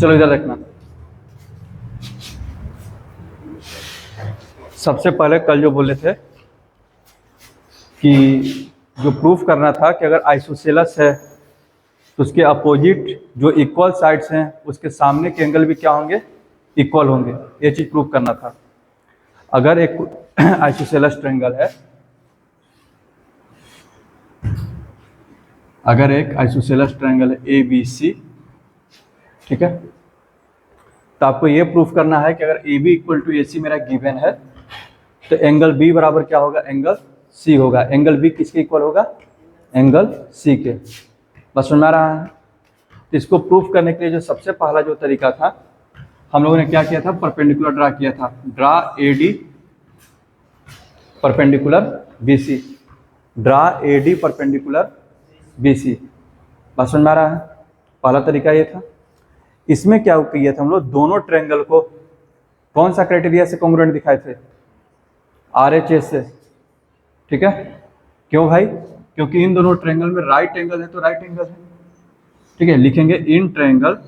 चलो इधर देखना। सबसे पहले कल जो बोले थे कि जो प्रूफ करना था कि अगर आइसोसेलस है तो उसके अपोजिट जो इक्वल साइड्स हैं उसके सामने के एंगल भी क्या होंगे, इक्वल होंगे। ये चीज प्रूफ करना था। अगर एक आइसोसेलस ट्रायंगल है, अगर एक आइसोसेलस ट्रायंगल है ए बी सी, ठीक है, तो आपको ये प्रूफ करना है कि अगर ए बी इक्वल टू ए सी मेरा गिवन है तो एंगल बी बराबर क्या होगा, एंगल सी होगा। एंगल बी किसके इक्वल होगा, एंगल सी के। बस समझ में आ रहा है। तो इसको प्रूफ करने के लिए जो सबसे पहला जो तरीका था, हम लोगों ने क्या किया था, परपेंडिकुलर ड्रा किया था। Draw A D perpendicular B C, draw A D perpendicular B C. बस समझ में आ रहा है। पहला तरीका ये था। इसमें क्या किया था हम लोग, दोनों ट्रायंगल को कौन सा क्राइटेरिया से कॉन्ग्रुएंट दिखाए थे, RHS से, ठीक है। क्यों भाई, क्योंकि इन दोनों ट्रायंगल में राइट एंगल है तो राइट एंगल है, ठीक है। लिखेंगे in triangle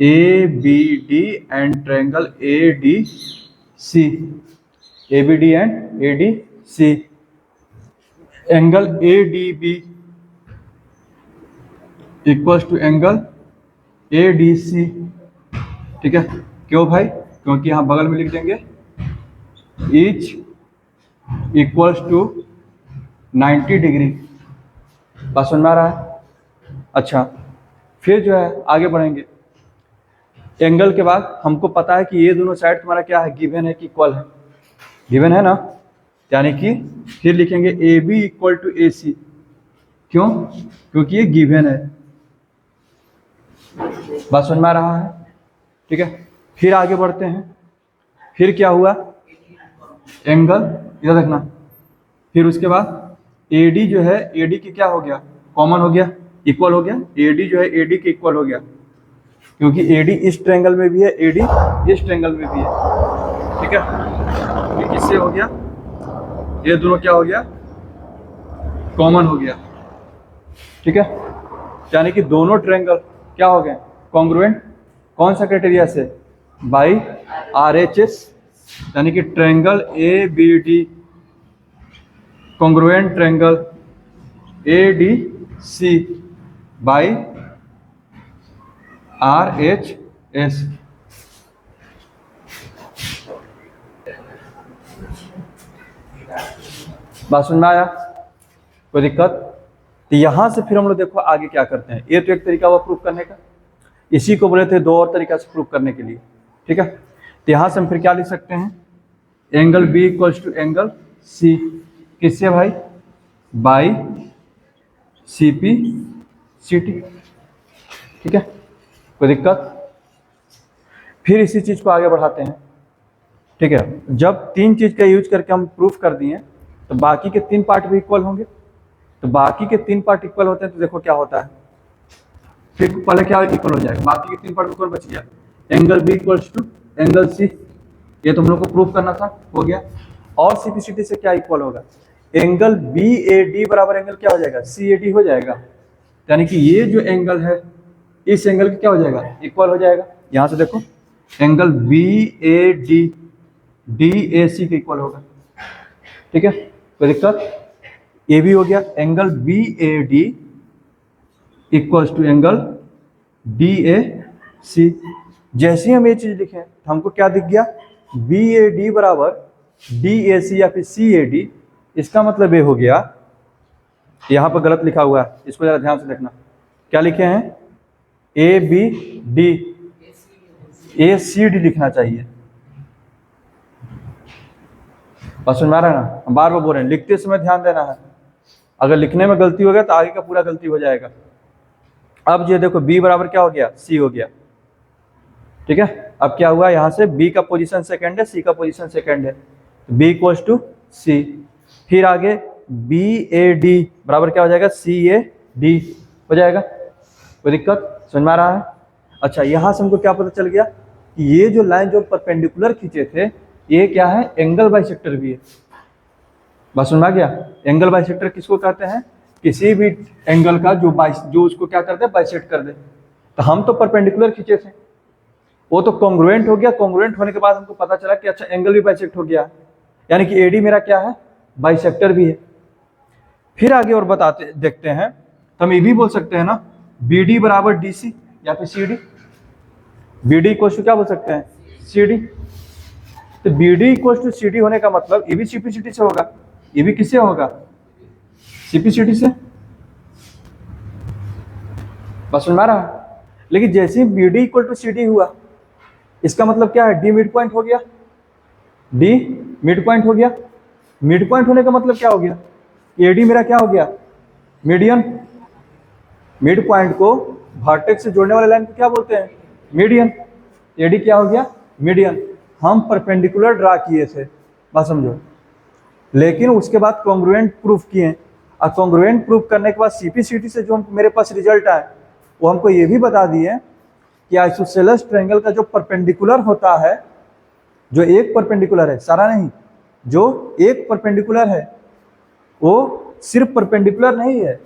ABD and triangle ADC, ABD and ADC, angle ADB equals to angle ADC, ठीक है। क्यों भाई, क्योंकि यहां बगल में लिख देंगे ईच इक्वल्स टू 90 डिग्री। बात समझ में आ रहा है। अच्छा, फिर जो है आगे बढ़ेंगे। एंगल के बाद हमको पता है कि ये दोनों साइड तुम्हारा क्या है, गिवन है कि इक्वल है, गिवन है ना, यानी कि फिर लिखेंगे AB इक्वल टू AC। क्यों, क्योंकि ये गिवन है। बात समझ में आ रहा है, ठीक है। फिर आगे बढ़ते हैं। फिर क्या हुआ, एंगल इधर देखना। फिर उसके बाद AD जो है, AD की क्या हो गया, कॉमन हो गया, इक्वल हो गया। AD जो है AD के इक्वल हो गया, क्योंकि AD इस ट्रायंगल में भी है, AD इस ट्रायंगल में भी है, ठीक है। ये किससे हो गया, ये दोनों क्या हो गया, कॉमन हो गया, ठीक है। यानी कि दोनों ट्रायंगल क्या हो गए, कॉन्ग्रुएंट। कौन सा क्राइटेरिया से, बाई RHS, यानी कि triangle ABD congruent triangle ADC by RHS। बात समझ में आया, कोई दिक्कत। तो यहां से फिर हम लोग देखो आगे क्या करते हैं। ये तो एक तरीका हुआ प्रूफ करने का, इसी को बोले थे दो और तरीका से प्रूफ करने के लिए, ठीक है। तो यहां से हम फिर क्या लिख सकते हैं, angle B equals to angle C, किससे भाई, बाई CP CT, ठीक है, कोई दिक्कत। फिर इसी चीज को आगे बढ़ाते हैं, ठीक है। जब तीन चीज का यूज करके हम प्रूफ कर दिए तो बाकी के तीन पार्ट भी इक्वल होंगे। तो बाकी के तीन पार्ट इक्वल होते हैं तो देखो क्या होता है, फिर पहले क्या इक्वल हो जाएगा, बाकी के तीन पार्ट इक्वल बच गया, angle B equals to angle C। ये तो हम लोग को प्रूफ करना था, हो गया। और CPCT से क्या इक्वल होगा, एंगल BAD बराबर एंगल क्या हो जाएगा, CAD हो जाएगा। यानी कि ये जो एंगल है इस एंगल का क्या हो जाएगा, इक्वल हो जाएगा। यहां से देखो एंगल BAD DAC के इक्वल होगा, ठीक है, कोई दिक्कत। ये भी हो गया, angle BAD equals to angle DAC। जैसे ही हम ये चीज लिखें तो हमको क्या दिख गया, BAD बराबर DAC या फिर CAD। इसका मतलब ये हो गया, यहां पर गलत लिखा हुआ है, इसको जरा ध्यान से देखना। क्या लिखे हैं, ABD, ACD लिखना चाहिए। बस समझ में आ रहा है ना, हम बार बार बोल रहे हैं, लिखते समय ध्यान देना है। अगर लिखने में गलती हो गया तो आगे का पूरा गलती हो जाएगा। अब ये देखो B बराबर क्या हो गया, C हो गया, ठीक है। अब क्या हुआ, यहाँ से B का पोजीशन सेकंड है, C का पोजीशन सेकंड है, तो B इक्वल्स टू C। फिर आगे BAD बराबर क्या हो जाएगा, CAD हो जाएगा, कोई दिक्कत, समझ में आ रहा है। अच्छा, यहाँ से हमको क्या पता चल गया कि ये जो लाइन जो परपेंडिकुलर खींचे थे ये क्या है, एंगल बाइसेक्टर भी है। बस समझ में आ गया। एंगल बाइसेक्टर किसको कहते हैं, किसी भी एंगल का जो उसको क्या कर दे, बाइसेक्ट कर दे। तो हम तो परपेंडिकुलर खींचे थे, वो तो कॉन्ग्रुएंट हो गया। कॉन्ग्रुएंट होने के बाद हमको पता चला कि अच्छा एंगल भी बाइसेक्ट हो गया, यानी कि एडी मेरा क्या है, बाइसेक्टर भी है। फिर आगे और बताते देखते हैं, तो हम ये भी बोल सकते हैं ना BD बराबर DC या फिर CD। BD इक्वल टू क्या बोल सकते हैं, CD। तो BD इक्वल टू CD होने का मतलब ये भी CPCD से होगा, ये भी किससे होगा, CPCD से। बस समझ में आ रहा है। लेकिन जैसे ही BD इक्वल टू CD हुआ, इसका मतलब क्या है, D मिड पॉइंट हो गया, D मिड पॉइंट हो गया। मिड पॉइंट होने का मतलब क्या हो गया, AD मेरा क्या हो गया, मीडियन। मिड पॉइंट को वर्टेक्स से जोड़ने वाले लाइन को क्या बोलते हैं, मीडियन। AD क्या हो गया, मीडियन। हम परपेंडिकुलर ड्रा किए थे, बात समझो, लेकिन उसके बाद कॉन्ग्रुएंट प्रूफ किए। और कॉन्ग्रुएंट प्रूफ करने के बाद CPCD से जो मेरे पास रिजल्ट आए, वो हमको ये भी बता दिए कि आइसोसेलेस ट्रायंगल का जो परपेंडिकुलर होता है, जो एक परपेंडिकुलर है, सारा नहीं, जो एक परपेंडिकुलर है वो सिर्फ परपेंडिकुलर नहीं है,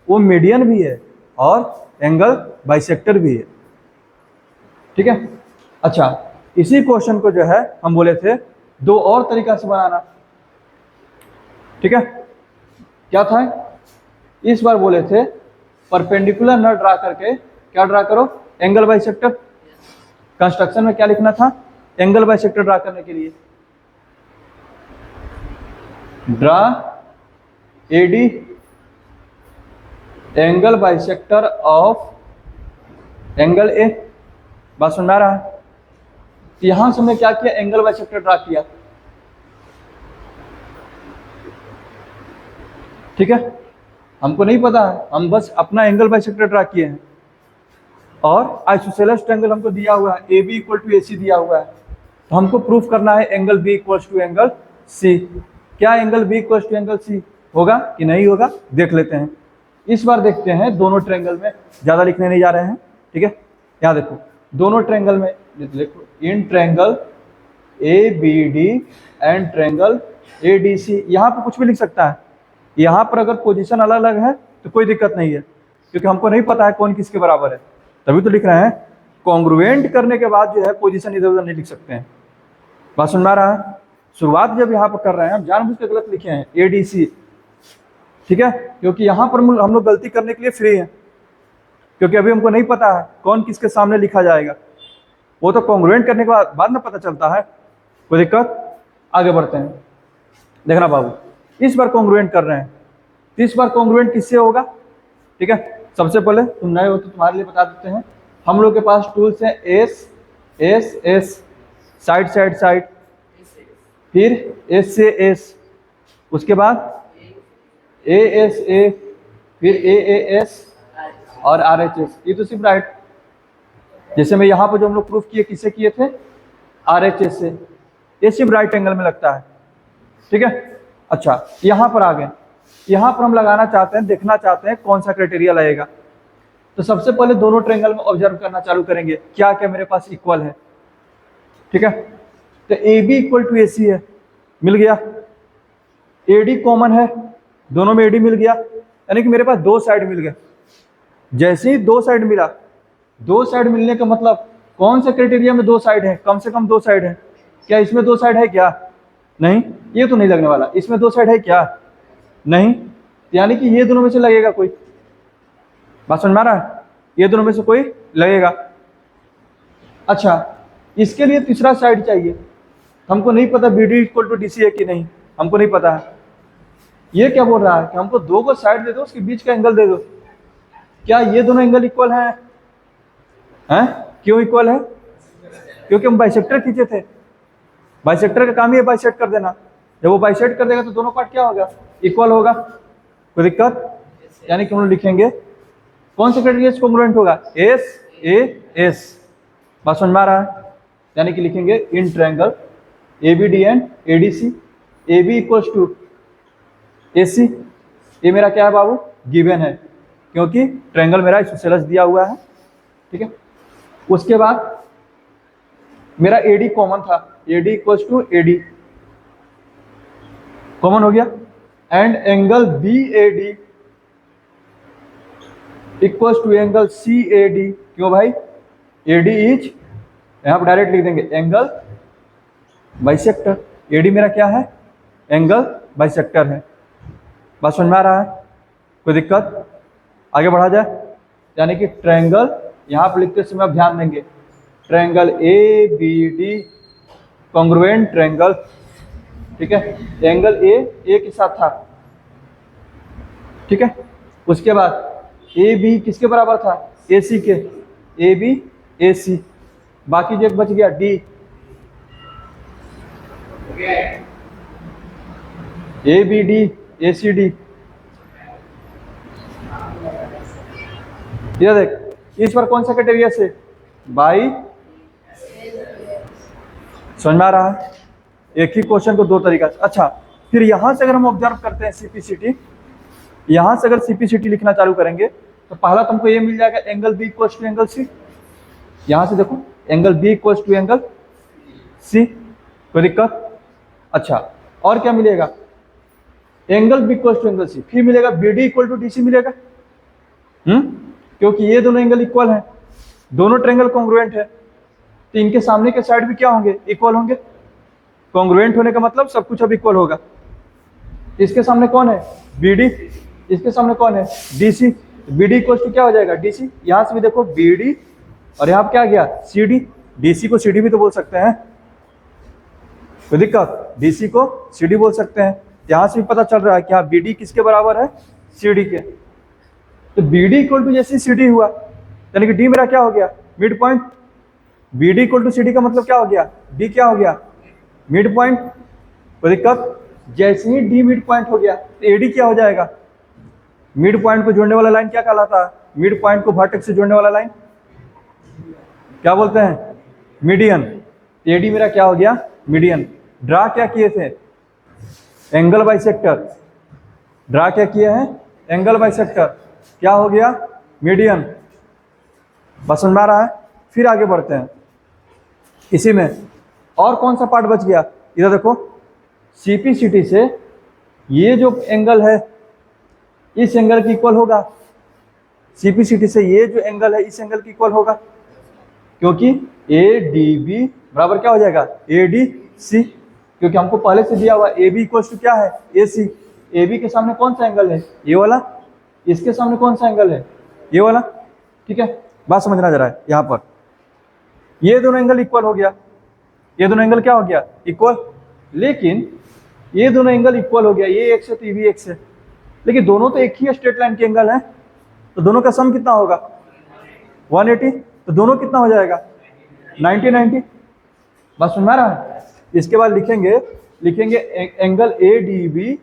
वो मीडियन भी है और एंगल बाइसेक्टर भी है। ठीक है। अच्छा, इसी क्वेश्चन को जो है हम बोले थे दो और तरीका से बनाना। ठीक है, क्या था, इस बार बोले थे परपेंडिकुलर न ड्रा करके क्या ड्रा करो, एंगल बाइसेक्टर। कंस्ट्रक्शन में क्या लिखना था, एंगल बाइसेक्टर ड्रा करने के लिए draw AD angle bisector of angle A। बात सुन रहा है। यहां से हमने क्या किया, एंगल बाइसेक्टर ड्रा किया। ठीक है, हमको नहीं पता है, हम बस अपना एंगल बाइसेक्टर ड्रा किए हैं। और आइसोसेलेस ट्रायंगल हमको दिया हुआ है, AB इक्वल टू AC दिया हुआ है, तो हमको प्रूफ करना है angle B equal to angle C। क्या angle B equal to angle C होगा कि नहीं होगा, देख लेते हैं। इस बार देखते हैं दोनों ट्रायंगल में, ज्यादा लिखने नहीं जा रहे हैं। ठीक है, यहाँ देखो दोनों ट्रायंगल में देखो, इन triangle ABD and triangle ADC। यहाँ पर कुछ भी लिख सकता है, यहाँ पर अगर पोजीशन अलग अलग है तो कोई दिक्कत नहीं है, क्योंकि हमको नहीं पता है कौन किसके बराबर है, तभी तो लिख रहे हैं। कॉन्ग्रुएंट करने के बाद जो है पोजीशन इधर उधर नहीं लिख सकते हैं। बात सुन में आ रहा है। शुरुआत जब यहाँ पर कर रहे हैं, हम जानबूझ के गलत लिखे हैं ADC। ठीक है, क्योंकि यहाँ पर हम लोग गलती करने के लिए फ्री हैं, क्योंकि अभी हमको नहीं पता है कौन किसके सामने लिखा जाएगा। वो तो कॉन्ग्रुएंट करने के बाद में पता चलता है। कोई दिक्कत, आगे बढ़ते हैं। देखना बाबू, इस बार कॉन्ग्रुएंट कर रहे हैं, तो इस बार कॉन्ग्रुएंट किससे होगा। ठीक है, सबसे पहले तुम नए हो तो तुम्हारे लिए बता देते हैं। हम लोग के पास टूल्स हैं S साइड साइड साइड, फिर S से S, उसके बाद ASA, फिर AAS और RHS। ये तो सिर्फ राइट, जैसे मैं यहाँ पर जो हम लोग प्रूफ किए किससे किए थे, RHS से। ये सिर्फ राइट एंगल में लगता है। ठीक है। अच्छा, यहाँ पर आ गए, यहाँ पर हम लगाना चाहते हैं, देखना चाहते हैं कौन सा क्राइटेरिया लगेगा। तो सबसे पहले दोनों ट्रायंगल में ऑब्जर्व करना चालू करेंगे, क्या क्या मेरे पास इक्वल है। ठीक है, तो AB इक्वल टू AC है, मिल गया। AD कॉमन है, दोनों में AD मिल गया, यानी कि मेरे पास दो साइड मिल गए। जैसे ही दो साइड मिला, दो साइड मिलने का मतलब कौन से क्राइटेरिया में दो साइड है, कम से कम दो साइड है। क्या इसमें दो साइड है क्या, नहीं, ये तो नहीं लगने वाला। इसमें दो साइड है क्या, नहीं, यानी कि ये दोनों में से लगेगा कोई। बात समझ में आ रहा है, ये दोनों में से कोई लगेगा। अच्छा, इसके लिए तीसरा साइड चाहिए, हमको नहीं पता BD इक्वल टू DC है कि नहीं, हमको नहीं पता है। ये क्या बोल रहा है कि हमको दो को साइड दे दो, उसके बीच का एंगल दे दो। क्या ये दोनों एंगल इक्वल हैं? क्यों इक्वल है? क्योंकि हम बाइसेक्टर खींचे थे। बाइसेक्टर का काम ही है बाइसेक्ट कर देना। जब वो बाइसेक्ट कर देगा तो दोनों पार्ट क्या होगा, इक्वल होगा। कोई दिक्कत, यानी कि हम लोग लिखेंगे कौन से क्राइटेरिया से कॉन्ग्रुएंट होगा, SAS। बात समझ में आ रहा है, यानी कि लिखेंगे in triangle ABD and ADC, AB equals to AC। ये मेरा क्या है बाबू, गिवन है, क्योंकि ट्रायंगल मेरा आइसोसेलेस दिया हुआ है। ठीक है, उसके बाद मेरा AD कॉमन था, AD equals to AD common हो गया, and angle BAD equals to angle CAD, क्यों भाई? एडी इज, यहाँ पर डायरेक्ट लिख देंगे एंगल बाइसेक्टर। एडी मेरा क्या है? एंगल बाइसेक्टर है। बात समझ में आ रहा है? कोई दिक्कत? आगे बढ़ा जाए। यानी कि ट्रायंगल, यहाँ पर लिखते समय आप ध्यान देंगे, triangle A B D congruent triangle, ठीक है। एंगल ए के साथ था, ठीक है। उसके बाद ए बी किसके बराबर था? ए सी के, ए बी ए सी। बाकी जो एक बच गया D, A B D A C D. ये देख, इस पर कौन सा क्राइटेरिया से? बाई। समझ में आ रहा है? एक ही क्वेश्चन को दो तरीका से। अच्छा, फिर यहां से अगर हम ऑब्जर्व करते हैं सीपीसीटी, यहां से अगर सीपीसीटी लिखना चालू करेंगे तो पहला तुमको ये मिल जाएगा angle B equal to angle C. यहां से देखो angle B equal to angle C, कोई दिक्कत? अच्छा, और क्या मिलेगा? Angle B equal to angle C. फिर मिलेगा B D equal to D C मिलेगा, क्योंकि ये दोनों एंगल इक्वल हैं, दोनों ट्रायंगल कॉन्ग्रुएंट है, तो इनके सामने के साइड भी क्या होंगे? इक्वल होंगे। कॉन्ग्रुएंट होने का मतलब सब कुछ अब इक्वल होगा। इसके सामने कौन है? बीडी। इसके सामने कौन है? डीसी। बीडी इक्वल टू क्या हो जाएगा? डीसी। यहां से भी देखो बीडी, और यहाँ पे क्या गया? सीडी। डीसी को सीडी भी तो बोल सकते हैं, कोई दिक्कत? डीसी को सीडी बोल सकते हैं। यहां से भी पता चल रहा है कि हाँ बीडी किसके बराबर है? सीडी के। तो बीडी इक्वल टू जैसे सीडी हुआ, यानी कि डी मेरा क्या हो गया? Mid point. BD equal to CD का मतलब क्या हो गया? डी क्या हो गया? Mid point. कोई दिक्कत? जैसे ही डी मिड पॉइंट हो गया तो एडी क्या हो जाएगा? मिड पॉइंट को जोड़ने वाला लाइन क्या कहलाता है? मिड पॉइंट को वर्टेक्स से जोड़ने वाला लाइन क्या बोलते हैं? मीडियन। एडी मेरा क्या हो गया? मीडियन। ड्रा क्या किए थे? Angle bisector. ड्रा क्या किए हैं? Angle bisector. क्या हो गया? मीडियन। बस समझ में आ रहा है? फिर आगे बढ़ते हैं। इसी में और कौन सा पार्ट बच गया? इधर देखो, सीपीसीटी से ये जो एंगल है इस एंगल की इक्वल होगा। सीपीसीटी से ये जो एंगल है इस एंगल की इक्वल होगा, क्योंकि ए डी बी बराबर क्या हो जाएगा? A D C. क्योंकि हमको पहले से दिया हुआ ए बी इक्वल टू क्या है? ए सी। ए बी के सामने कौन सा एंगल है? ये वाला। इसके सामने कौन सा एंगल है? ये वाला, ठीक है। बात समझना जरा है यहाँ पर। ये दोनों एंगल इक्वल हो गया, ये दोनों एंगल क्या हो गया? इक्वल। लेकिन ये दोनों एंगल इक्वल हो गया, ये एक्स है तो ये भी एक्स है, लेकिन दोनों तो एक ही स्ट्रेट लाइन के एंगल है, तो दोनों का सम कितना होगा? 180। तो दोनों कितना हो जाएगा? 90 90। बस सुन रहा है? इसके बाद लिखेंगे angle A D B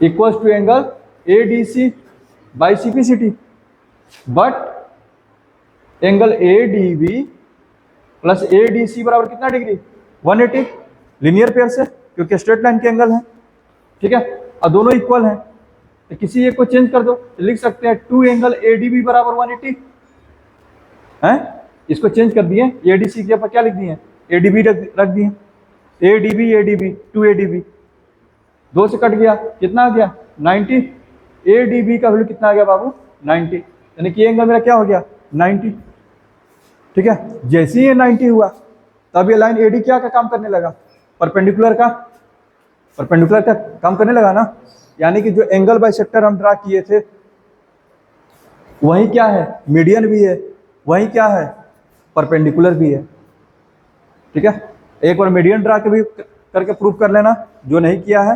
equal to angle A D C by CPCT. But angle A D B plus A D C बराबर कितना डिग्री? 180। लीनियर पेयर से, क्योंकि स्ट्रेट लाइन के एंगल हैं, ठीक है। और दोनों इक्वल हैं, तो किसी एक को चेंज कर दो, तो लिख सकते हैं 2 एंगल ए डी बी बराबर 180 है। इसको चेंज कर दिए, ए डी सी के ऊपर क्या लिख दिए? ए डी बी रख दिए। A D B 2 A D B, 2 से कट गया, कितना आ गया? 90। ए डी बी का वैल्यू कितना आ गया बाबू? 90। यानी कि एंगल मेरा क्या हो गया? 90, ठीक है। जैसे ही ये 90 हुआ तब ये लाइन एडी क्या का काम करने लगा? परपेंडिकुलर का। परपेंडिकुलर का काम करने लगा ना, यानी कि जो एंगल बाइसेक्टर हम ड्रा किए थे वही क्या है? मीडियन भी है, वही क्या है? परपेंडिकुलर भी है, ठीक है। एक बार मीडियन ड्रा के भी करके प्रूव कर लेना जो नहीं किया है,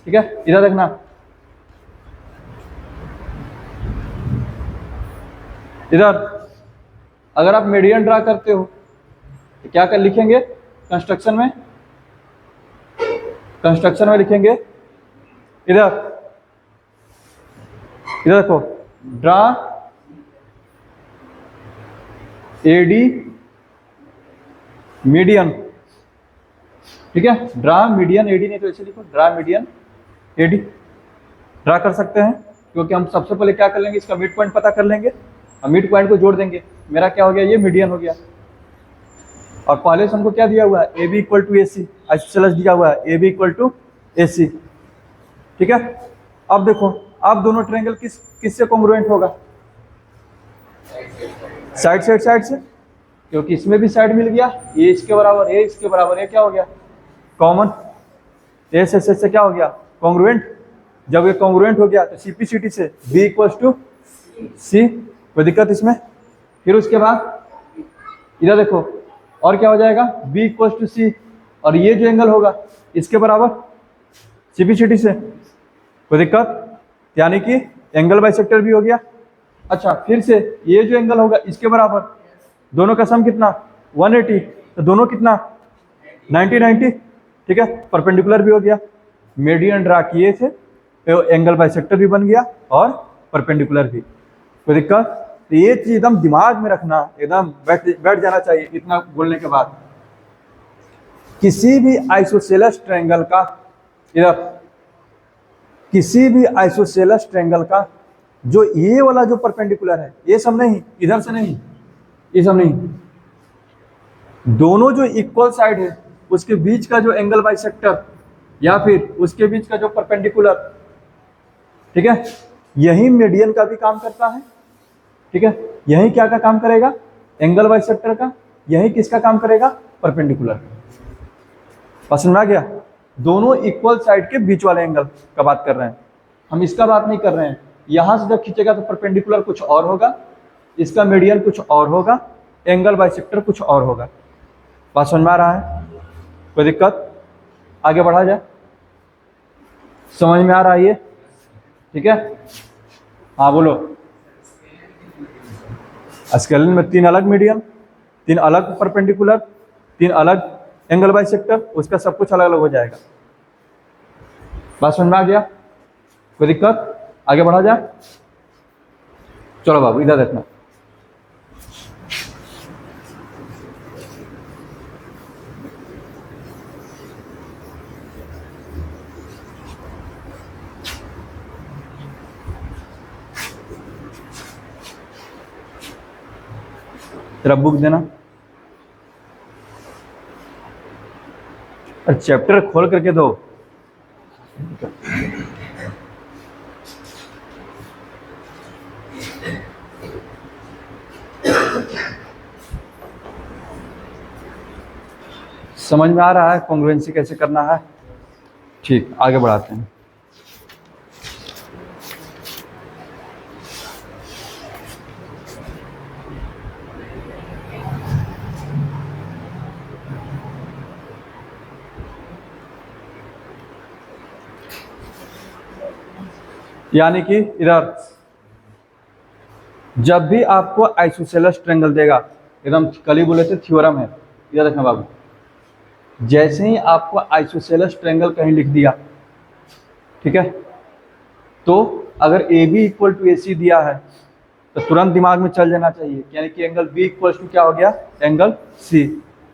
ठीक है। इधर देखना, इधर अगर आप मीडियन ड्रा करते हो तो क्या कर लिखेंगे? कंस्ट्रक्शन में लिखेंगे, इधर देखो, ड्रा एडी मीडियन, ठीक है। ड्रा मीडियन एडी, नहीं तो ऐसे लिखो ड्रा मीडियन एडी। ड्रा कर सकते हैं, क्योंकि हम सबसे पहले क्या कर लेंगे? इसका मिड पॉइंट पता कर लेंगे और मिड पॉइंट को जोड़ देंगे। मेरा क्या हो गया? ये मीडियन हो गया। और पहले से हमको क्या दिया हुआ है? A B equal to A C, isosceles दिया हुआ है, A B equal to A C, ठीक है। अब देखो, अब दोनों ट्रायंगल किससे कॉन्ग्रुएंट होगा? साइड से, क्योंकि इसमें भी साइड मिल गया, ए इसके बराबर, ए इसके बराबर, ए क्या हो गया कॉमन, ए से क्या हो गया कॉन्ग्रुएंट। जब ये कॉन्ग्रुएंट हो गया तो सीपीसीटी से बी इक्वल टू सी, कोई दिक्कत इसमें। फिर उसके बाद इधर देखो और क्या हो जाएगा, बी इक्वल टू सी, और ये जो एंगल होगा इसके बराबर सीपीसीटी से, कोई दिक्कत, यानी कि एंगल बाइसेक्टर भी हो गया। अच्छा, फिर से ये जो एंगल होगा इसके बराबर, दोनों का सम कितना 180, तो दोनों कितना 90, ठीक है, परपेंडिकुलर भी हो गया, मीडियन ड्रा किए थे तो एंगल बाइसेक्टर भी बन गया और परपेंडिकुलर भी, कोई दिक्कत। तो ये चीज एकदम दिमाग में रखना, एकदम बैठ जाना चाहिए इतना बोलने के बाद। किसी भी आइसोसेलेस ट्रायंगल का, इधर किसी भी आइसोसेलेस ट्रायंगल का जो ये वाला जो परपेंडिकुलर है, ये सब नहीं, इधर से नहीं, ये सब नहीं, दोनों जो इक्वल साइड है उसके बीच का जो एंगल बाइसेक्टर या फिर उसके बीच का जो परपेंडिकुलर, ठीक है, यही मीडियन का भी काम करता है, ठीक है, यही क्या का काम करेगा एंगल बाइसेक्टर का, यही किसका काम करेगा परपेंडिकुलर। पसंद आ गया, दोनों इक्वल साइड के बीच वाले एंगल का बात कर रहे हैं हम, इसका बात नहीं कर रहे हैं। यहां से जब खींचेगा तो परपेंडिकुलर कुछ और होगा, इसका मीडियन कुछ और होगा, एंगल बाइसेक्टर कुछ और होगा। बात समझ में आ रहा है, कोई दिक्कत, आगे बढ़ा जाए, समझ में आ रहा है ये, ठीक है। हाँ बोलो, स्केलिन में 3 अलग मीडियन, 3 अलग परपेंडिकुलर, 3 अलग एंगल बाइसेक्टर, उसका सब कुछ अलग अलग हो जाएगा। बात समझ में आ गया, कोई दिक्कत, आगे बढ़ा जाए। चलो बाबू इधर देखना, तेरा बुक देना, और चैप्टर खोल करके दो। समझ में आ रहा है कॉन्ग्रुएंसी कैसे करना है, ठीक, आगे बढ़ाते हैं। यानी कि इधर जब भी आपको आइसोसेलेस ट्रायंगल देगा, एकदम कल ही बोले थे थ्योरम है, इधर देखना बाबू, जैसे ही आपको आइसोसेलेस ट्रायंगल कहीं लिख दिया, ठीक है, तो अगर ए बी इक्वल टू ए सी दिया है तो तुरंत दिमाग में चल जाना चाहिए, यानी कि एंगल बी इक्वल टू क्या हो गया एंगल सी,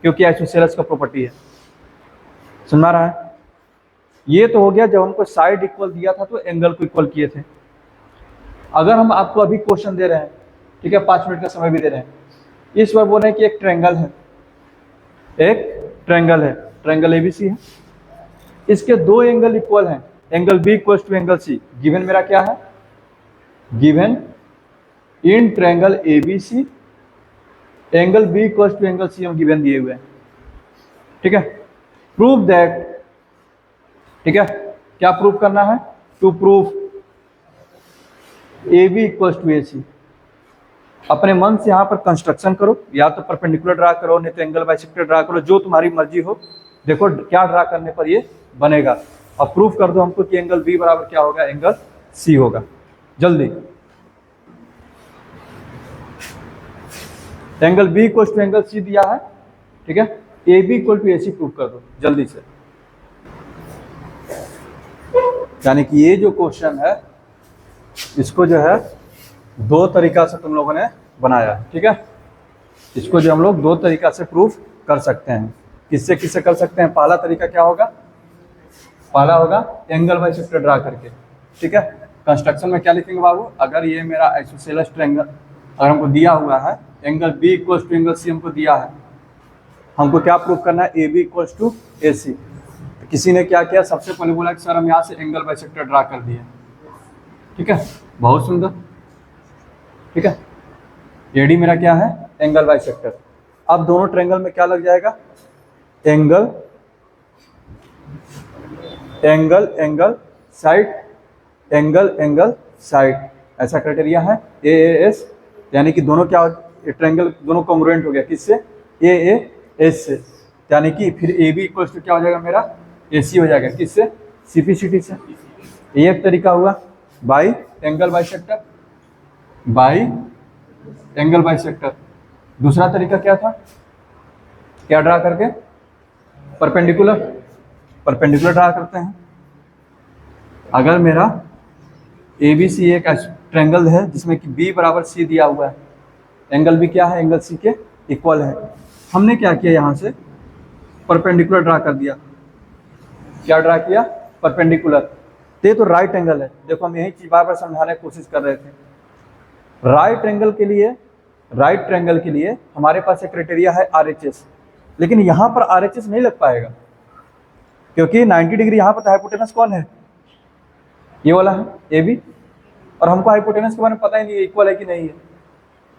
क्योंकि आइसोसेलेस का प्रॉपर्टी है। समझ आ रहा है, ये तो हो गया जब हमको साइड इक्वल दिया था तो एंगल को इक्वल किए थे। अगर हम आपको अभी क्वेश्चन दे रहे हैं, ठीक है, 5 मिनट का समय भी दे रहे हैं, इस बार बोल रहे हैं कि एक ट्रायंगल है, एक ट्रायंगल है, ट्रायंगल एबीसी है, इसके 2 एंगल इक्वल हैं, angle B equal to angle C. Given मेरा क्या है, given in triangle ABC angle B equal to angle C हम गिवन दिए हुए हैं, ठीक है। प्रूव दैट, ठीक है, क्या प्रूव करना है, to prove A B equal to A C. अपने मन से यहाँ पर कंस्ट्रक्शन करो, या तो परपेंडिकुलर ड्रा करो, नहीं तो एंगल बाइसेक्टर ड्रा करो, जो तुम्हारी मर्जी हो, देखो क्या ड्रा करने पर ये बनेगा, और प्रूफ कर दो हमको कि एंगल बी बराबर क्या होगा एंगल सी होगा। जल्दी, angle B equal to angle C दिया है, ठीक है, A B equal to A C proof कर दो जल्दी से। यानी कि ये जो क्वेश्चन है इसको जो है 2 तरीका से तुम लोगों ने बनाया, ठीक है, इसको जो हम लोग 2 तरीका से प्रूफ कर सकते हैं। किससे किससे कर सकते हैं, पहला तरीका क्या होगा, पहला होगा एंगल बाइसेक्टर ड्रा करके, ठीक है। कंस्ट्रक्शन में क्या लिखेंगे बाबू, अगर ये मेरा आइसोसेलेस ट्रायंगल अगर हमको दिया हुआ है, angle B equal to angle C हमको दिया है, हमको क्या प्रूफ करना है, A B equal to A C. किसी ने क्या किया, सबसे पहले बोला कि सर हम यहाँ से एंगल बाइसेक्टर ड्रा कर दिए, ठीक है, बहुत सुंदर, ठीक है। AD मेरा क्या है, एंगल बाइसेक्टर। अब दोनों ट्रायंगल में क्या लग जाएगा, angle angle angle side, angle angle side, ऐसा क्राइटेरिया है AAS, यानी कि दोनों क्या, ट्रायंगल दोनों कॉन्ग्रुएंट हो गया, किससे, AAS से, यानी कि फिर AB इक्वल्स टू क्या हो जाएगा मेरा, AC हो जाएगा, किससे, CPCT से। ये एक तरीका हुआ by angle bisector, by angle bisector. दूसरा तरीका क्या था, क्या ड्रा करके, परपेंडिकुलर, परपेंडिकुलर ड्रा करते हैं। अगर मेरा ABC एक ट्रायंगल है जिसमें कि B बराबर C दिया हुआ है, एंगल भी क्या है, एंगल C के इक्वल है, हमने क्या किया, यहाँ से परपेंडिकुलर ड्रा कर दिया। क्या ड्रा किया, परपेंडिकुलर। ये तो राइट एंगल है, देखो हम यही चीज बार बार समझाने की कोशिश कर रहे थे। राइट एंगल के लिए, राइट ट्रायंगल के लिए हमारे पास एक क्राइटेरिया है RHS, लेकिन यहाँ पर RHS नहीं लग पाएगा, क्योंकि 90 डिग्री यहाँ पर हाइपोटेनस कौन है, ये वाला है AB, और हमको हाइपोटेनस के बारे में पता ही नहीं है इक्वल है कि नहीं है,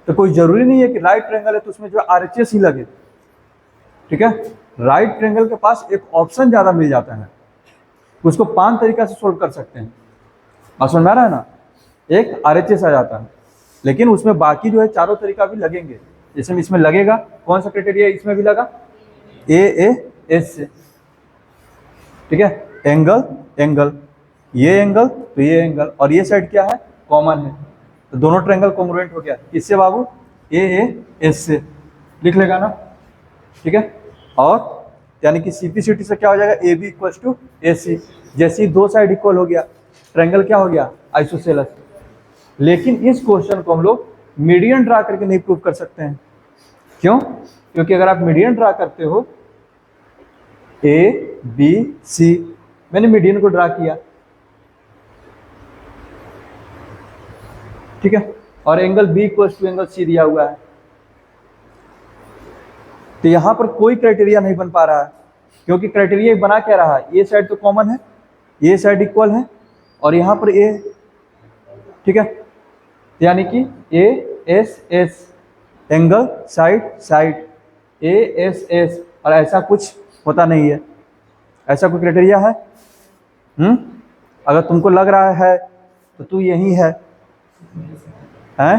तो कोई जरूरी नहीं है कि राइट ट्रायंगल है तो उसमें जो RHS ही लगे, ठीक है। राइट ट्रायंगल के पास एक ऑप्शन ज़्यादा मिल जाता है, उसको 5 तरीका से सोल्व कर सकते हैं, बात समझ में आ रहा है ना। एक RHS आ जाता है, लेकिन उसमें बाकी जो है चारों तरीका भी लगेंगे। जैसे इसमें लगेगा, कौन सा क्राइटेरिया इसमें भी लगा, AAS से, ठीक है, एंगल एंगल, ये एंगल तो ये एंगल, और ये साइड क्या है, कॉमन है, तो दोनों ट्रायंगल कॉन्ग्रुएंट हो गया, किससे बाबू, AAS से, लिख लेगा ना, ठीक है। और यानी कि CPCT से क्या हो जाएगा, AB इक्वल्स टू AC, जैसे ही दो साइड इक्वल हो गया, ट्रायंगल क्या हो गया, आइसोसेलेस। लेकिन इस क्वेश्चन को हम लोग मीडियन ड्रा करके नहीं प्रूव कर सकते हैं, क्यों, क्योंकि अगर आप मीडियन ड्रा करते हो, ABC, मैंने मीडियन को ड्रा किया, ठीक है, और angle B equals to angle C दिया हुआ है, तो यहां पर कोई क्राइटेरिया नहीं बन पा रहा है, क्योंकि क्राइटेरिया बना क्या रहा है, ये साइड तो कॉमन है, ये साइड इक्वल है, और यहां पर A, ठीक है, यानी कि ASS, angle side side, ASS, और ऐसा कुछ होता नहीं है, ऐसा कोई क्राइटेरिया है। अगर तुमको लग रहा है तो तू यही है, हैं?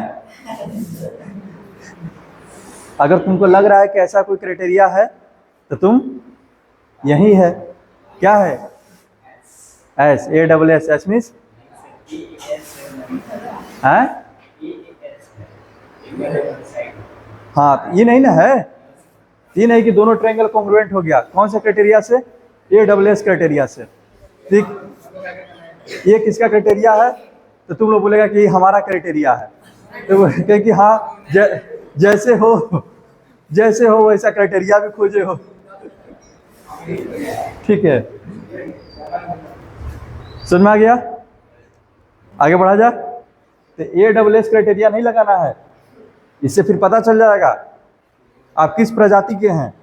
अगर तुमको लग रहा है कि ऐसा कोई क्राइटेरिया है तो तुम यही है, क्या है, एस, ASS, एस मीन्स है, हाँ, ये नहीं ना है, ये नहीं कि दोनों ट्रायंगल कॉन्ग्रुएंट हो गया, कौन सा क्राइटेरिया से, ASS क्राइटेरिया से, ठीक। ये किसका क्राइटेरिया है, तो तुम लोग बोलेगा कि हमारा क्राइटेरिया है, तो क्योंकि हाँ, जैसे हो वैसा क्राइटेरिया भी खोजे हो, ठीक है, समझ में आ गया, आगे बढ़ा जा। तो ASS क्राइटेरिया नहीं लगाना है, इससे फिर पता चल जाएगा आप किस प्रजाति के हैं।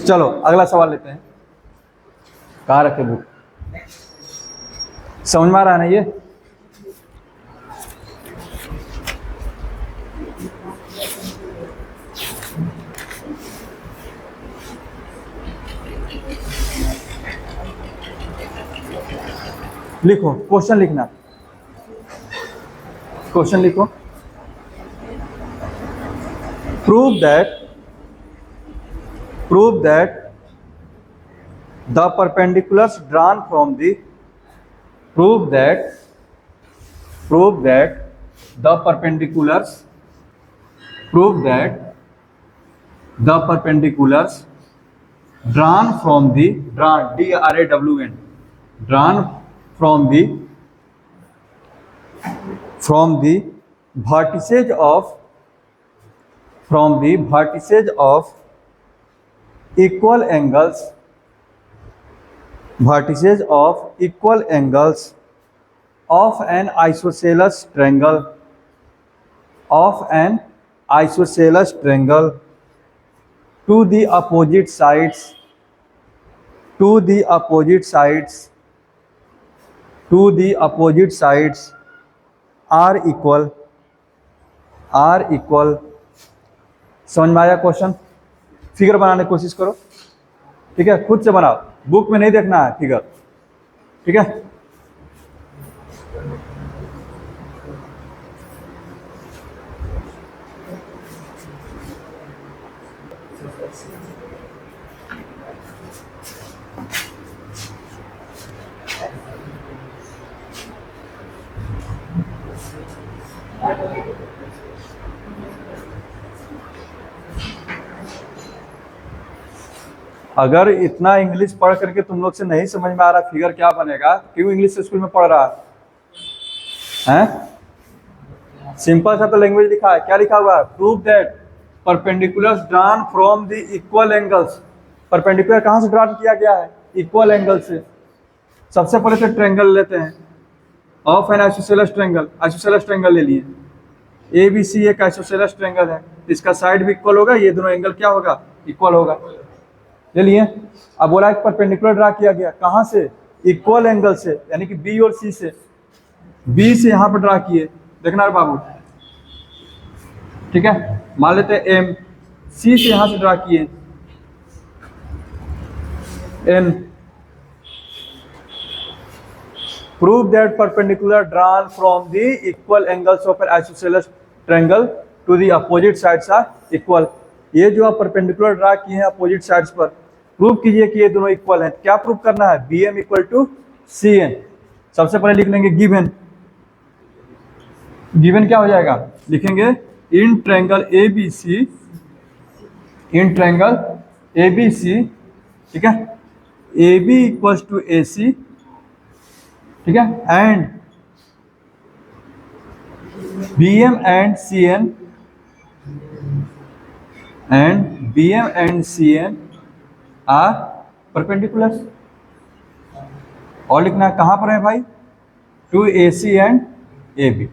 चलो अगला सवाल लेते हैं, कहाँ रखे बुक, समझ में आ रहा है ना ये, लिखो क्वेश्चन, लिखना क्वेश्चन लिखो, prove that the perpendiculars drawn from the prove that the perpendiculars drawn from the DRAWN drawn from the vertices of equal angles of an isosceles triangle to the opposite sides are equal समझ में आया question? Figure बनाने की कोशिश करो, ठीक है, खुद से बनाओ, बुक में नहीं देखना है फिगर, ठीक है। अगर इतना इंग्लिश पढ़ करके तुम लोग से नहीं समझ में आ रहा फिगर क्या बनेगा, क्यों इंग्लिश स्कूल में पढ़ रहा है? सिंपल सा तो लैंग्वेज लिखा है, क्या लिखा हुआ है? Prove that perpendiculars drawn from the equal angles. Perpendicular कहाँ से ड्रॉन किया गया है? इक्वल एंगल से। सबसे पहले तो ट्रायंगल लेते हैं, of an isosceles triangle, isosceles triangle ले लिए, ए बी सी एक आइसोसेलेस ट्रायंगल है, इसका साइड भी इक्वल होगा, ये दोनों एंगल क्या होगा? इक्वल होगा, ले लिए। अब बोला एक परपेंडिकुलर ड्रा किया गया, कहाँ से? इक्वल एंगल से, यानी कि बी और सी से। बी से यहाँ पर ड्रा किए, देखना बाबू, ठीक है, मान लेते हैं एम। सी से यहाँ से ड्रा किए N. Prove that perpendicular drawn from the equal angles of an isosceles triangle to the opposite sides are equal. ये जो आप परपेंडिकुलर ड्रा किए हैं अपोजिट साइड्स पर, प्रूव कीजिए कि ये दोनों इक्वल हैं। क्या प्रूव करना है? B M equal to C N. सबसे पहले लिख लेंगे गिवन। गिवन क्या हो जाएगा? लिखेंगे in triangle A B C, in triangle A B C, ठीक है, A B equals to A C, ठीक है, and B M and C N, and B M and C N are perpendicular. और लिखना है कहाँ पर है भाई? To A C and A B.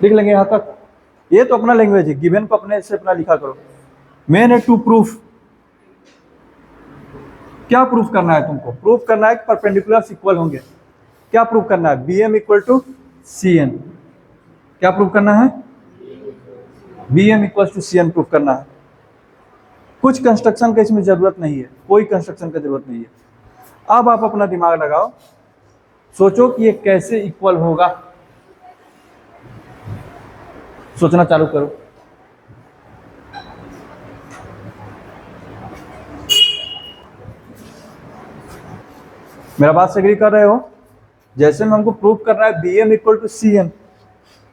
लिख लेंगे यहाँ तक। ये तो अपना लैंग्वेज है, गिवन को अपने से अपना लिखा करो। मेन है टू प्रूफ। क्या प्रूफ करना है तुमको? प्रूफ करना है कि परपेंडिकुलर्स इक्वल होंगे। क्या प्रूफ करना है? B M equal to C N. क्या प्रूफ करना है? B M equal to C N proof करना है। कुछ कंस्ट्रक्शन का इसमें जरूरत नहीं है, कोई कंस्ट्रक्शन का जरूरत नहीं है। अब आप अपना दिमाग लगाओ, सोचो कि ये कैसे इक्वल होगा। सोचना चालू करो। मेरा बात से एग्री कर रहे हो? जैसे में हमको प्रूव करना है B M equal to C N,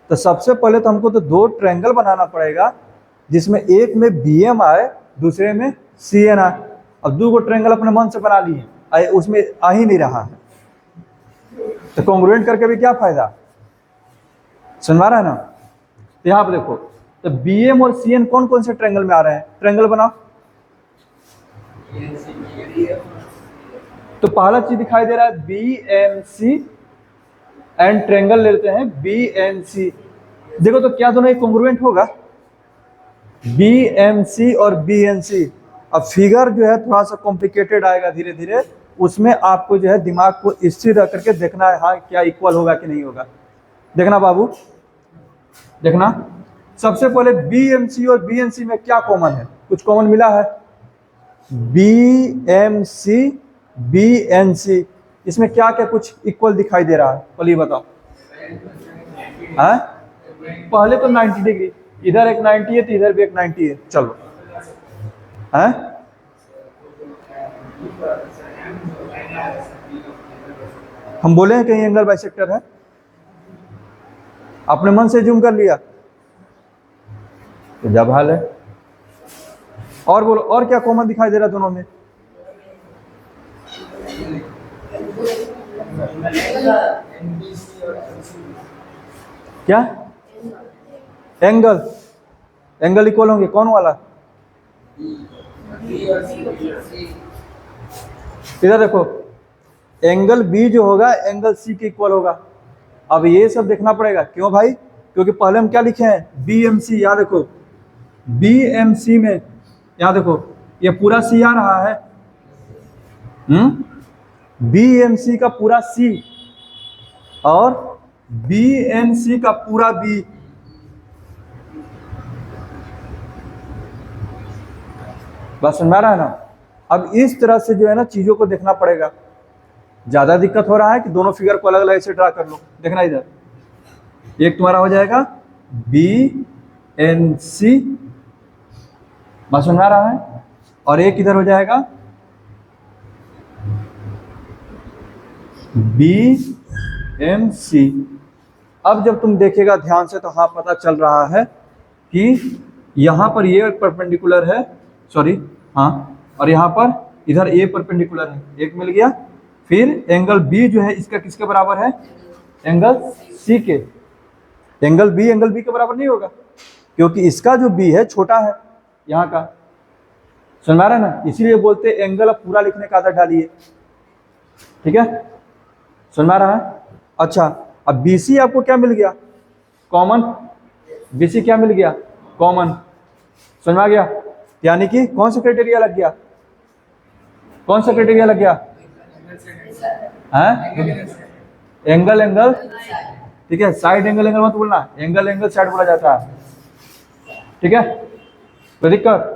तो सबसे पहले तो हमको तो दो ट्रायंगल बनाना पड़ेगा जिसमें एक में बी एम आए, दूसरे में सी एन आए। अब दो ट्रायंगल अपने मन से बना लिए, उसमें आ ही नहीं रहा है, तो कॉन्ग्रुएंट करके भी क्या फायदा? समझ रहा है ना? तो यहाँ पे देखो, तो बी एम और सी एन कौन कौन से ट्रायंगल में आ रहे हैं? ट्रायंगल बनाओ। तो पहला चीज दिखाई दे रहा है B M C, and triangle ले लेते हैं बी एन सी। देखो तो क्या दोनों कॉन्ग्रुएंट होगा? बी एम सी और बी एन सी। अब फिगर जो है थोड़ा सा कॉम्प्लिकेटेड आएगा धीरे धीरे, उसमें आपको जो है दिमाग को स्थिर रख करके देखना है, हाँ क्या इक्वल होगा कि नहीं होगा। देखना बाबू, देखना। सबसे पहले बी एम सी और बी एन सी में क्या कॉमन है? कुछ कॉमन मिला है? B M C B N C, इसमें क्या क्या कुछ इक्वल दिखाई दे रहा है? पहले बताओ। हाँ, पहले तो 90 डिग्री, इधर एक 90 है तो इधर भी एक 90 है। चलो, हाँ, हम बोले हैं कहीं एंगल बाइसेक्टर है? आपने मन से जूम कर लिया तो जब हाल है। और बोलो, और क्या कॉमन दिखाई दे रहा है दोनों में? क्या? एंगल। एंगल इक्वल होंगे, कौन वाला? इधर देखो, एंगल बी जो होगा एंगल सी के इक्वल होगा। अब ये सब देखना पड़ेगा, क्यों भाई? क्योंकि पहले हम क्या लिखे हैं? B M C. याद देखो, बी एम सी में, याद देखो, ये पूरा सी आ रहा है, बी एम सी का पूरा सी, और बी एन सी का पूरा बी, बस समझ में आ रहा है ना। अब इस तरह से जो है ना चीजों को देखना पड़ेगा। ज्यादा दिक्कत हो रहा है कि दोनों फिगर को अलग अलग ऐसे ड्रा कर लो। देखना इधर, एक तुम्हारा हो जाएगा बी एन सी, बस समझ में आ रहा है, और एक इधर हो जाएगा बी एम सी। अब जब तुम देखेगा ध्यान से तो हाँ पता चल रहा है कि यहां पर ये परपेंडिकुलर है, सॉरी हाँ, और यहां पर इधर ए परपेंडिकुलर है, एक मिल गया। फिर एंगल बी जो है इसका किसके बराबर है, एंगल सी के। एंगल बी के बराबर नहीं होगा क्योंकि इसका जो बी है छोटा है यहाँ का, समझ में आ रहा है ना। इसीलिए बोलते एंगल अब पूरा लिखने का आदत डालिए, ठीक है, समझ में आ रहा है। अच्छा, अब BC आपको क्या मिल गया, कॉमन। BC क्या मिल गया, कॉमन, समझ में आ गया। यानी कि कौन सा क्राइटेरिया लग गया, कौन सा क्राइटेरिया लग गया है, एंगल, ठीक है। साइड एंगल मत बोलना, एंगल साइड बोला जाता है, ठीक है। तो दिक्कत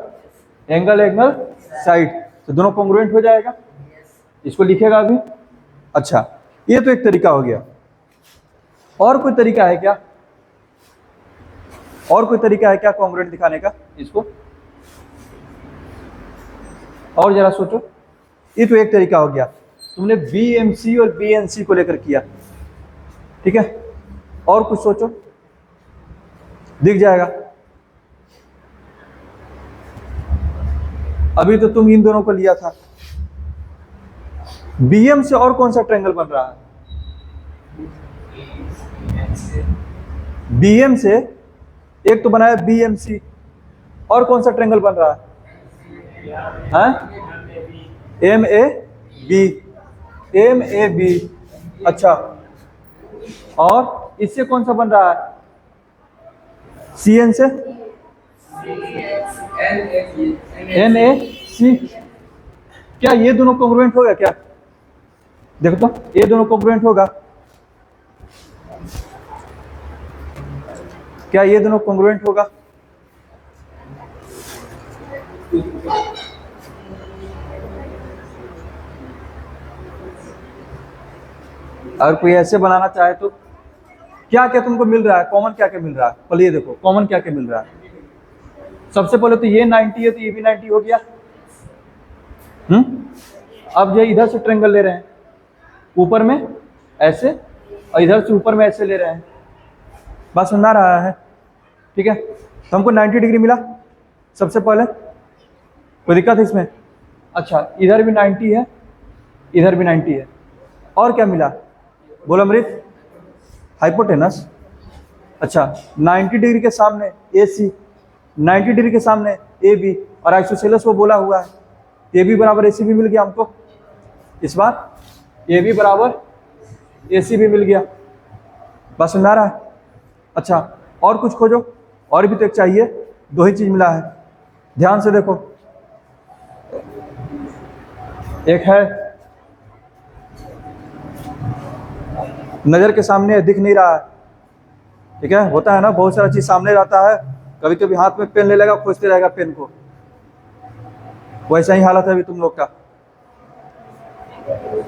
एंगल साइड, तो दोनों कॉन्ग्रुएंट हो जाएगा, इसको लिखेगा अभी। अच्छा, ये तो एक तरीका हो गया। और कोई तरीका है क्या, और कोई तरीका है क्या कॉन्ग्रुएंट दिखाने का इसको, और जरा सोचो। ये तो एक तरीका हो गया, तुमने BMC और BNC को लेकर किया, ठीक है। और कुछ सोचो, दिख जाएगा। अभी तो तुम इन दोनों को लिया था। BM से और कौन सा ट्रायंगल बन रहा है, BM से एक तो बनाया BMC, और कौन सा ट्रायंगल बन रहा है, MAB। अच्छा, और इससे कौन सा बन रहा है, CN से NAC। क्या ये दोनों कॉन्ग्रुएंट होगा क्या, देखो तो ये दोनों कॉन्ग्रुएंट होगा क्या, ये दोनों कॉन्ग्रुएंट होगा। अगर कोई ऐसे बनाना चाहे तो क्या क्या तुमको मिल रहा है, कॉमन क्या क्या मिल रहा है, पहले ये देखो कॉमन क्या क्या मिल रहा है। सबसे पहले तो ये 90 है तो ये भी 90 हो गया। अब जो इधर से ट्रायंगल ले रहे हैं, ऊपर में ऐसे और इधर से ऊपर में ऐसे ले रहे हैं, बात समझ आ रहा है, ठीक है। तो हमको 90 डिग्री मिला सबसे पहले, कोई दिक्कत है इसमें। अच्छा, इधर भी 90 है, इधर भी 90 है, और क्या मिला, बोलो अमृत, हाइपोटेनस। अच्छा, 90 डिग्री के सामने AC, 90 डिग्री के सामने AB, और आइसोसेलेस वो बोला हुआ है, AB बराबर AC भी मिल गया हमको इस बार, AB बराबर AC भी मिल गया, बस समझ आ रहा है। अच्छा, और कुछ खोजो, और भी तो एक चाहिए, दो ही चीज मिला है, ध्यान से देखो। एक है नजर के सामने दिख नहीं रहा है, ठीक है, होता है ना, बहुत सारा चीज सामने रहता है, कभी कभी हाथ में पेन ले लेगा, खोजते रहेगा पेन को, वैसा ही हालत है अभी तुम लोग का।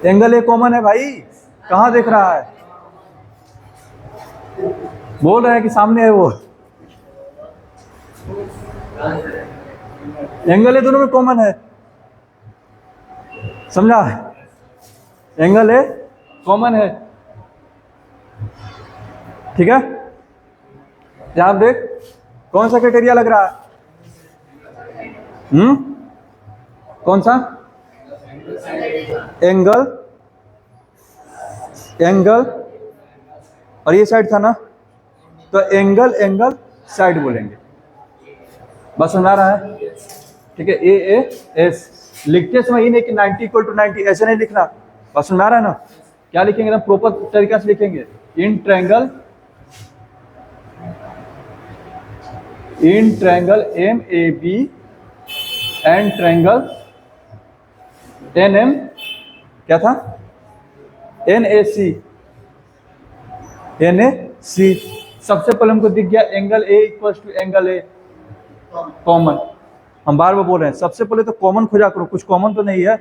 एंगल ए कॉमन है भाई, कहाँ देख रहा है, बोल रहे हैं कि सामने है वो, एंगल ए दोनों में कॉमन है, समझा, एंगल ए कॉमन है, ठीक है। ध्यान देख, कौन सा क्राइटेरिया लग रहा है, कौन सा, एंगल, और ये साइड था ना, तो एंगल साइड बोलेंगे, बस समझ आ रहा है, ठीक है। AAS लिखते समय ही नहीं कि 90 = 90 ऐसे नहीं लिखना, बस समझ आ रहा है ना। क्या लिखेंगे, एकदम प्रॉपर तरीका से लिखेंगे, in triangle MAB and triangle NM, क्या था, NAC, NAC। सबसे पहले हमको दिख गया angle A equal to angle A common. हम बार बार बोल रहे हैं सबसे पहले तो कॉमन खोजा करो, कुछ कॉमन तो नहीं है,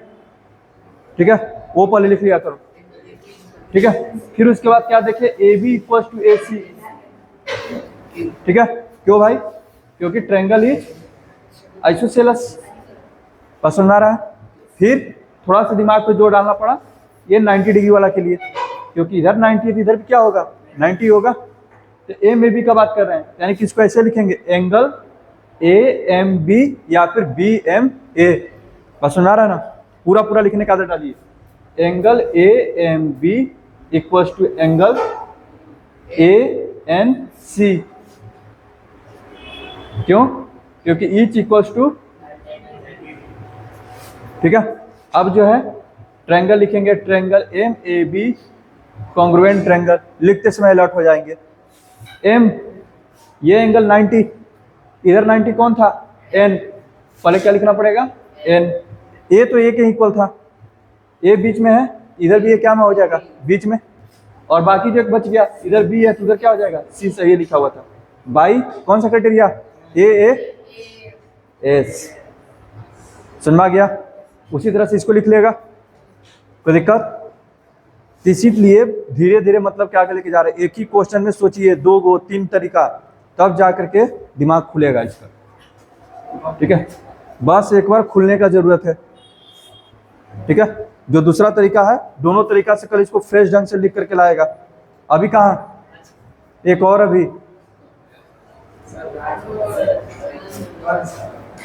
ठीक है, वो पहले लिख लिया करो, ठीक है। फिर उसके बाद क्या देखे, AB इक्वल टू AC, ठीक है। क्यों भाई, क्योंकि ट्रायंगल इज आइसोसेलेस, पसंद आ रहा है। फिर थोड़ा सा दिमाग पे जोर डालना पड़ा, ये 90 डिग्री वाला के लिए, क्योंकि इधर 90 है, इधर भी क्या होगा 90 होगा। तो AMB का बात कर रहे हैं, यानी कि इसको ऐसे लिखेंगे एंगल AMB या फिर BMA, पसंद आ रहा है ना। पूरा पूरा लिखने का आदत डालिए, angle AMB equal to angle ANC। क्यों, क्योंकि ईच इक्वल्स टू, ठीक है। अब जो है ट्रायंगल लिखेंगे, ट्रायंगल MAB कॉन्ग्रुएंट ट्रायंगल, लिखते समय अलर्ट हो जाएंगे। M ये एंगल 90, इधर 90 कौन था N, पहले क्या लिखना पड़ेगा N। A तो A के इक्वल था, A बीच में है, इधर भी A क्या में हो जाएगा बीच में, और बाकी जो एक बच गया इधर B है तो उधर क्या हो जाएगा C, सही लिखा हुआ था। बाई कौन सा क्राइटेरिया AAS, समझ में आ गया। उसी तरह से इसको लिख लेगा, कोई दिक्कत। इसीलिए धीरे धीरे मतलब क्या लेके जा रहे हैं, एक ही क्वेश्चन में सोचिए 2 गो 3 तरीका, तब जा करके दिमाग खुलेगा इसका, ठीक है। बस एक बार खुलने का जरूरत है, ठीक है। जो दूसरा तरीका है, दोनों तरीका से कल इसको फ्रेश ढंग से लिख करके लाएगा। अभी कहाँ, एक और अभी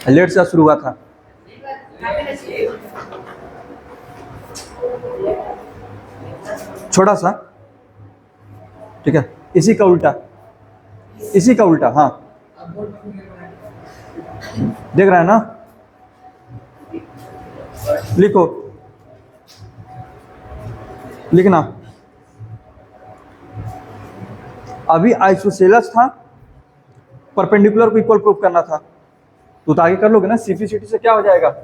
लेट से शुरू हुआ था, छोटा सा, ठीक है। इसी का उल्टा, इसी का उल्टा, हाँ देख रहा है ना, लिखो, लिखना। अभी आइसोसेलेस था, परपेंडिकुलर को इक्वल प्रूफ करना था, तो आगे कर लोगे ना। CPCT से क्या हो जाएगा,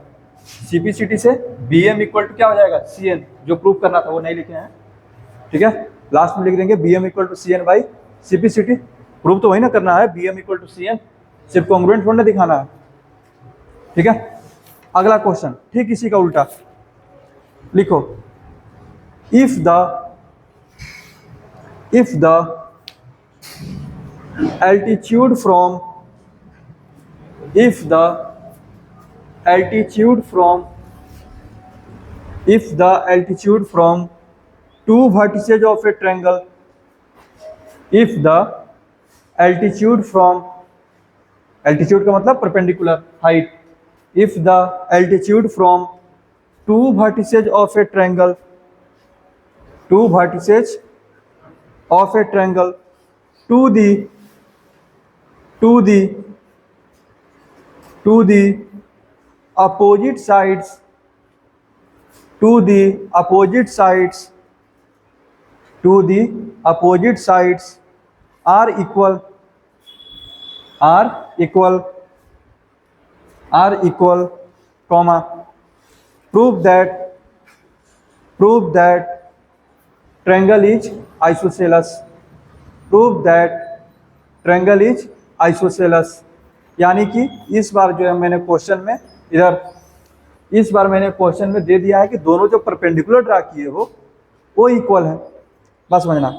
CPCT से BM इक्वल टू क्या हो जाएगा CN, जो प्रूफ करना था वो नहीं लिखे हैं, ठीक है। लास्ट में लिख देंगे BM equal to CN by CPCT, proof तो वही ना करना है, BM इक्वल टू CN, सिर्फ कॉन्ग्रुएंट थोड़ा दिखाना है, ठीक है। अगला क्वेश्चन ठीक इसी का उल्टा, लिखो if the altitude from if the altitude from two vertices of a triangle, if the altitude from, altitude का मतलब perpendicular height, if the altitude from two vertices of a triangle, two vertices of a triangle to the opposite sides, to the opposite sides are equal, comma, prove that triangle is isosceles, prove that triangle is isosceles। यानी कि इस बार जो है मैंने question में इधर, इस बार मैंने क्वेश्चन में दे दिया है कि दोनों जो परपेंडिकुलर ड्रा किए हो वो इक्वल है, बस समझना,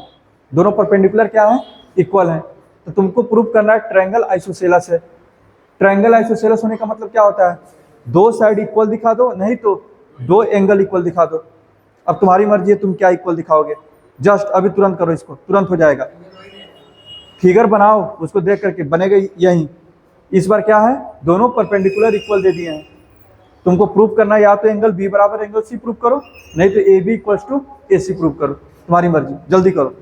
दोनों परपेंडिकुलर क्या है इक्वल है। तो तुमको प्रूव करना है ट्रायंगल आइसोसेलेस है। ट्रायंगल आइसोसेलेस होने का मतलब क्या होता है, दो साइड इक्वल दिखा दो, नहीं तो दो एंगल इक्वल दिखा दो। अब तुम्हारी मर्जी है तुम क्या इक्वल दिखाओगे, जस्ट अभी तुरंत करो, इसको तुरंत हो जाएगा। फिगर बनाओ, उसको देख करके बनेगा यही। इस बार क्या है, दोनों परपेंडिकुलर इक्वल दे दिए हैं, तुमको प्रूफ करना है या तो एंगल B बराबर एंगल C प्रूफ करो, नहीं तो AB equals to AC proof करो, तुम्हारी मर्जी, जल्दी करो।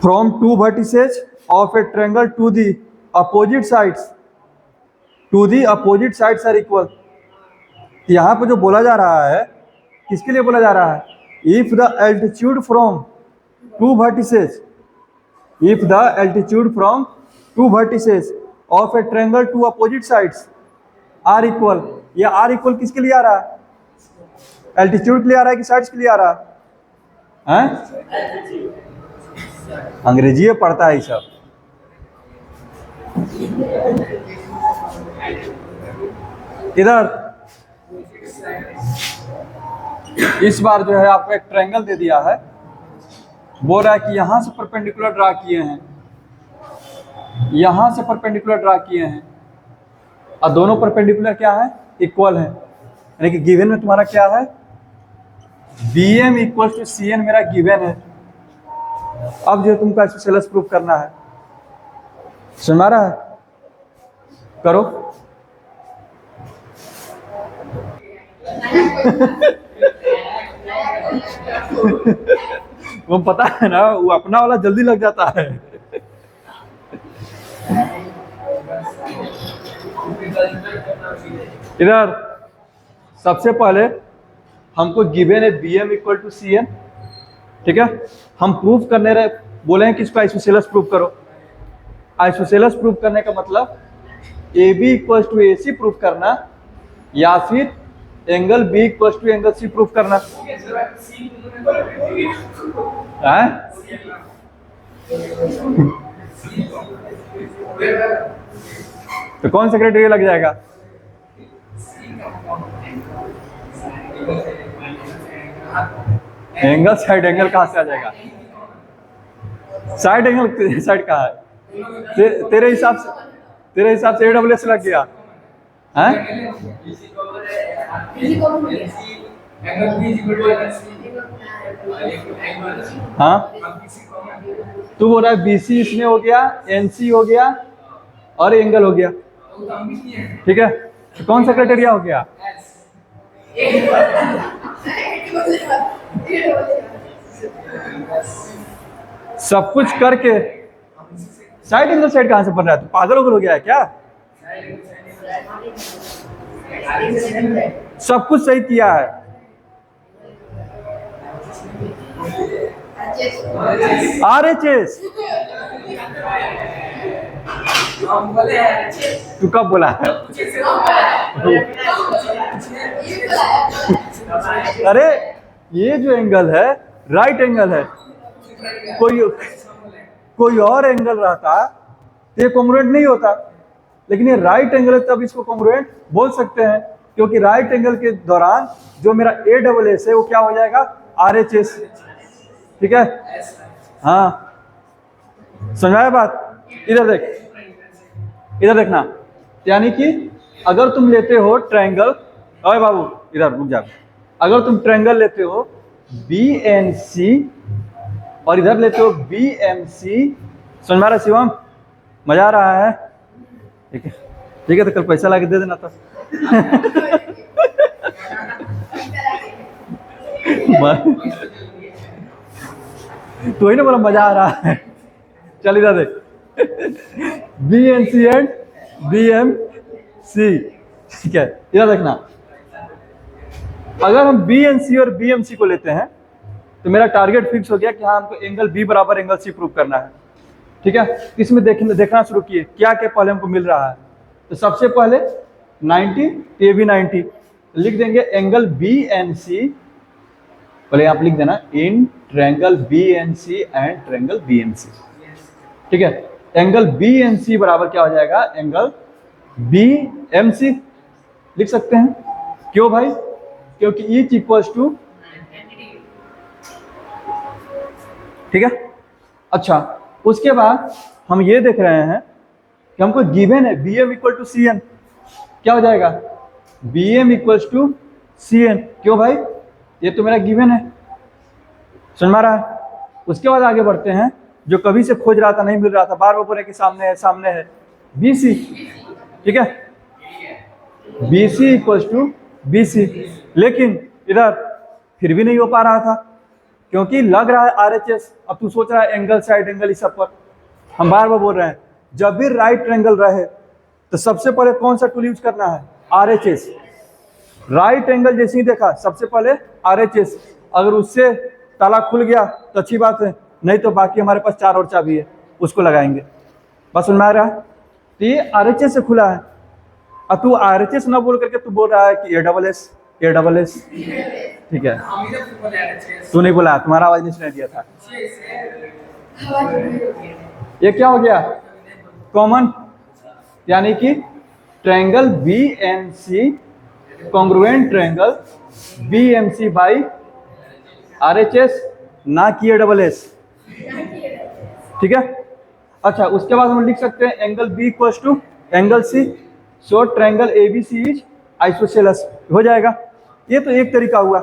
From two vertices of a triangle to the opposite sides are equal. यहाँ पर जो बोला जा रहा है किसके लिए बोला जा रहा है, if the altitude from two vertices, if the altitude from two vertices of a triangle to opposite sides are equal, ये r इक्वल किसके लिए आ रहा है, एल्टीट्यूड के लिए आ रहा है कि साइड्स के लिए आ रहा है, हैं? अंग्रेजी में पढ़ता है ये सब। इधर इस बार जो है आपको एक ट्रायंगल दे दिया है, बोल रहा है कि यहां से परपेंडिकुलर ड्रा किए हैं, यहां से परपेंडिकुलर ड्रा किए हैं, और दोनों परपेंडिकुलर क्या है? इक्वल है। यानी कि गिवन में तुम्हारा क्या है? BM इक्वल टू CN मेरा गिवन है। अब जो तुमको आइसोसेलेस प्रूफ करना है, समझ आ रहा है? करो। वो पता है ना, वो अपना वाला जल्दी लग जाता है। इधर सबसे पहले हमको गिवन है BM इक्वल टू CN, ठीक है। हम प्रूफ करने रहे, बोले हैं कि इसको आइसोसेलेस प्रूफ करो। आइसोसेलेस प्रूफ करने का मतलब AB equal to AC proof करना, या फिर angle B equal to angle C proof करना है। तो कौन सा क्राइटेरिया लग जाएगा? एंगल साइड एंगल कहां से आ जाएगा? साइड एंगल साइड कहाँ है? तेरे हिसाब से AWS लग गया है? हाँ, तू बोल रहा है BC इसमें हो गया, NC हो गया और एंगल हो गया, ठीक है। तो कौन सा क्राइटेरिया हो गया? सब कुछ करके साइड एंगल साइड कहां से बन रहा है? तो पागल हो गया है क्या? सब कुछ सही किया है। RHS तू कब बोला है? अरे ये जो एंगल है राइट एंगल है, कोई और एंगल रहता तो ये कॉन्ग्रुएंट नहीं होता, लेकिन ये राइट एंगल है तब इसको कॉन्ग्रुएंट बोल सकते हैं, क्योंकि राइट एंगल के दौरान जो मेरा AWS है वो क्या हो जाएगा? RHS, ठीक है। हाँ, समझाया बात? इधर देख, इधर देखना। यानी कि अगर तुम लेते हो ट्रायंगल, अरे बाबू इधर रुक जा, अगर तुम ट्रायंगल लेते हो BNC और इधर लेते हो BMC, समझ में आ रहा है शिवम? मजा आ रहा है? ठीक है, ठीक है, तो कल पैसा ला के दे देना तो। तो ही ना बोला मजा आ रहा है। चल इधर देख, BNC एंड BMC, ठीक है। इधर देखना, अगर हम BNC और BMC को लेते हैं तो मेरा टारगेट फिक्स हो गया कि हाँ हमको एंगल B बराबर एंगल C प्रूव करना है, ठीक है। इसमें देखना शुरू किए क्या क्या पहले हमको मिल रहा है। तो सबसे पहले 90, ये भी 90, लिख देंगे एंगल BNC, पहले आप लिख देना in triangle BNC and triangle BMC, ठीक है। एंगल BNC बराबर क्या हो जाएगा? एंगल BMC लिख सकते हैं। क्यों भाई? क्योंकि ईच इक्वल्स टू, ठीक है। अच्छा, उसके बाद हम ये देख रहे हैं कि हमको गिवन है BM इक्वल टू CN, क्या हो जाएगा? BM equals to CN। क्यों भाई? ये तो मेरा गिवन है, समझ में आ रहा है? उसके बाद आगे बढ़ते हैं, जो कभी से खोज रहा था नहीं मिल रहा था, बार बार बोले कि सामने है BC, ठीक है। BC इक्वल्स टू BC, लेकिन इधर फिर भी नहीं हो पा रहा था क्योंकि लग रहा है RHS। अब तू सोच रहा है एंगल साइड एंगल इस सब पर, हम बार बार बोल रहे हैं जब भी राइट ट्रायंगल रहे तो सबसे पहले कौन सा टूल यूज करना है? RHS। राइट एंगल जैसे ही देखा सबसे पहले RHS, अगर उससे ताला खुल गया तो अच्छी बात है, नहीं तो बाकी हमारे पास 4 और चाबी है, उसको लगाएंगे। बस सुन में आ रहा है? तो ये RHS से खुला है, और तू RHS ना बोल करके तू बोल रहा है कि AWS। ए डबल एस, ठीक है। तू नहीं बोला, तुम्हारा आवाज नहीं सुनाई दिया था। ये क्या हो गया? कॉमन, यानी कि triangle B N C congruent triangle B M C by R H S, ना कि ए डबल एस, ठीक है। अच्छा, उसके बाद हम लिख सकते हैं angle B equals to angle C, so triangle A B C is isosceles, हो जाएगा। ये तो एक तरीका हुआ,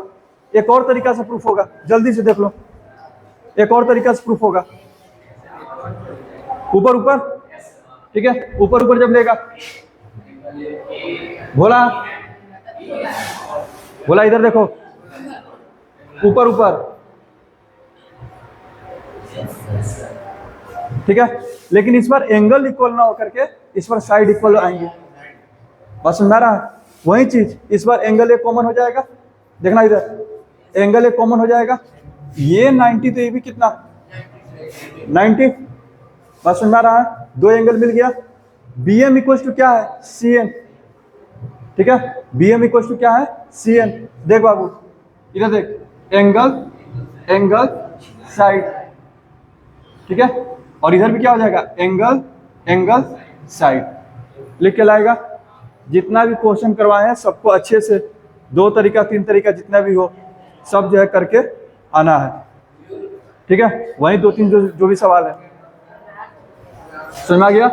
एक और तरीका से प्रूफ होगा, जल्दी से देख लो। एक और तरीका से प्रूफ होगा, ऊपर ऊपर, ठीक है। ऊपर ऊपर जब लेगा, भोला भोला इधर देखो, ऊपर ऊपर, ठीक है। लेकिन इस बार एंगल इक्वल ना होकर के इस बार साइड इक्वल आएंगे, बस समझ रहा है? वही चीज इस बार एंगल एक कॉमन हो जाएगा, देखना इधर, एंगल एक कॉमन हो जाएगा, ये 90 तो ये भी कितना 90, बस समझ रहा है? दो एंगल मिल गया। बी एम इक्वल टू क्या है? सी एन, ठीक है। बी एम इक्वल टू क्या है? C N. देख बाबू इधर देख, एंगल एंगल साइड, ठीक है। और इधर भी क्या हो जाएगा? एंगल एंगल साइड, लिख के लाएगा। जितना भी क्वेश्चन करवाए हैं सबको अच्छे से, 2 तरीका 3 तरीका जितना भी हो सब जो है करके आना है, ठीक है। वही 2-3 जो भी सवाल है, समझ में आ गया?